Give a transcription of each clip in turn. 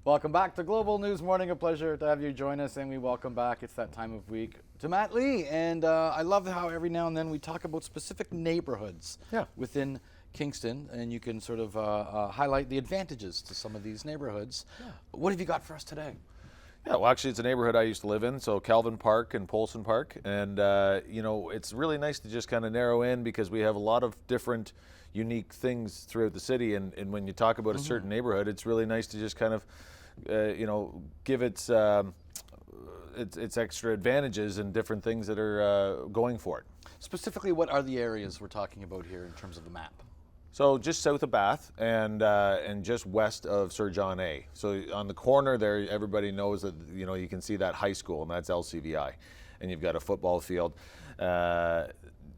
Welcome back to Global News Morning. A pleasure to have you join us, and we welcome back. It's that time of week to Matt Lee, and I love how every now and then we talk about specific neighborhoods within Kingston, and you can sort of highlight the advantages to some of these neighborhoods. What have you got for us today? Yeah, well, actually, it's a neighborhood I used to live in, so Calvin Park and Polson Park, and it's really nice to just kind of narrow in because we have a lot of different unique things throughout the city, and when you talk about a certain neighborhood, it's really nice to just kind of give its extra advantages and different things that are going for it. Specifically, what are the areas we're talking about here in terms of the map? So just south of Bath and just west of Sir John A. So on the corner there, everybody knows that you can see that high school, and that's LCVI, and you've got a football field.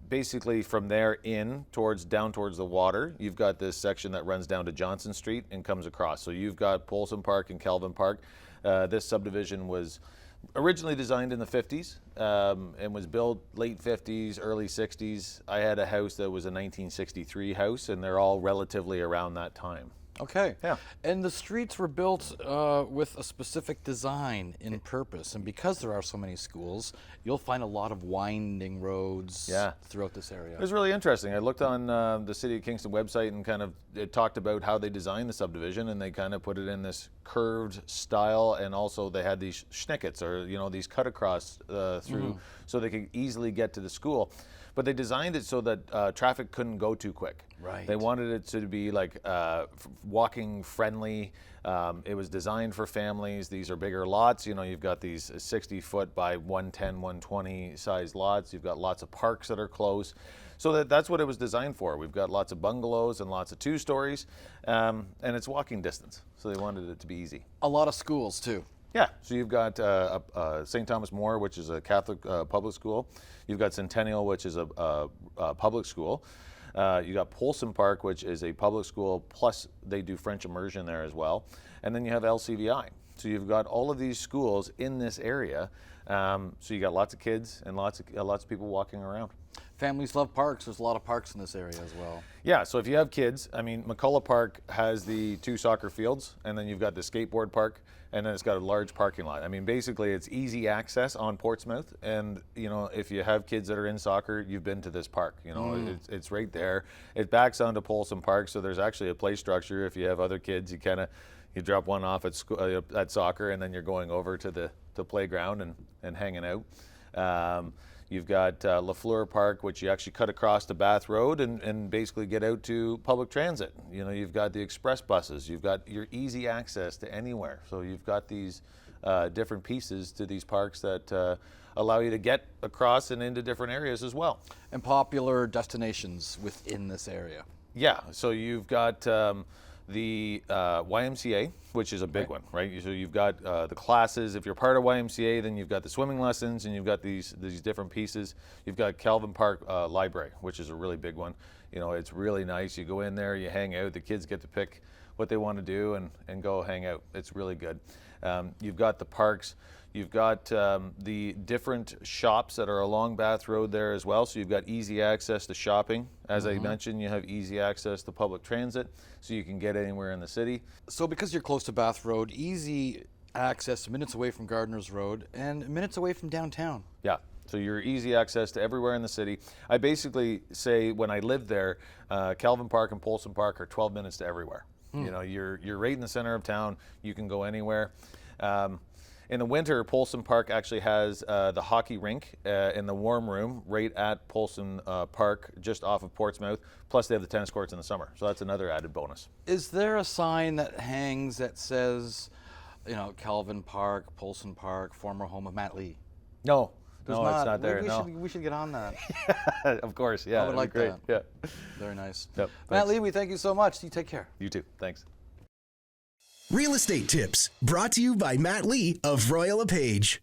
Basically from there down towards the water, you've got this section that runs down to Johnson Street and comes across. So you've got Polson Park and Calvin Park. This subdivision was originally designed in the 50s and was built late 50s, early 60s. I had a house that was a 1963 house, and they're all relatively around that time. Okay. Yeah. And the streets were built with a specific design in purpose. And because there are so many schools, you'll find a lot of winding roads throughout this area. It was really interesting. I looked on the City of Kingston website and it talked about how they designed the subdivision, and they kind of put it in this curved style, and also they had these schnickets, or these cut across through so they could easily get to the school. But they designed it so that traffic couldn't go too quick. Right. They wanted it to be like walking friendly. It was designed for families. These are bigger lots. You've got these 60-foot by 110, 120 size lots. You've got lots of parks that are close. So that's what it was designed for. We've got lots of bungalows and lots of 2-stories, and it's walking distance. So they wanted it to be easy. A lot of schools too. Yeah, so you've got St. Thomas More, which is a Catholic public school. You've got Centennial, which is a public school. You got Polson Park, which is a public school, plus they do French immersion there as well. And then you have LCVI. So you've got all of these schools in this area. So you got lots of kids and lots of people walking around. Families love parks. There's a lot of parks in this area as well. Yeah, so if you have kids, McCullough Park has the 2 soccer fields, and then you've got the skateboard park, and then it's got a large parking lot. Basically it's easy access on Portsmouth, and if you have kids that are in soccer, you've been to this park. It's right there. It backs onto Polson Park, so there's actually a play structure. If you have other kids, you drop one off at school, at soccer, and then you're going over to the playground and hanging out. You've got Lafleur Park, which you actually cut across the Bath Road and basically get out to public transit. You've got the express buses. You've got your easy access to anywhere. So you've got these different pieces to these parks that allow you to get across and into different areas as well. And popular destinations within this area. Yeah, so you've got the YMCA, which is a big one, right? So you've got the classes. If you're part of YMCA, then you've got the swimming lessons, and you've got these different pieces. You've got Calvin Park Library, which is a really big one. It's really nice. You go in there, you hang out. The kids get to pick what they want to do and go hang out. It's really good. You've got the parks. You've got the different shops that are along Bath Road there as well. So you've got easy access to shopping. As I mentioned, you have easy access to public transit, so you can get anywhere in the city. So because you're close to Bath Road, easy access, minutes away from Gardeners Road and minutes away from downtown. Yeah. So you're easy access to everywhere in the city. I basically say when I lived there, Calvin Park and Polson Park are 12 minutes to everywhere. You're right in the center of town. You can go anywhere. In the winter, Polson Park actually has the hockey rink in the warm room right at Polson Park, just off of Portsmouth. Plus, they have the tennis courts in the summer, so that's another added bonus. Is there a sign that hangs that says, Calvin Park, Polson Park, former home of Matt Lee? No, It's not there. We should get on that. Of course, yeah. I would like great. that. Yeah. Very nice. Yep, Matt Lee, we thank you so much. You take care. You too. Thanks. Real estate tips brought to you by Matt Lee of Royal LePage.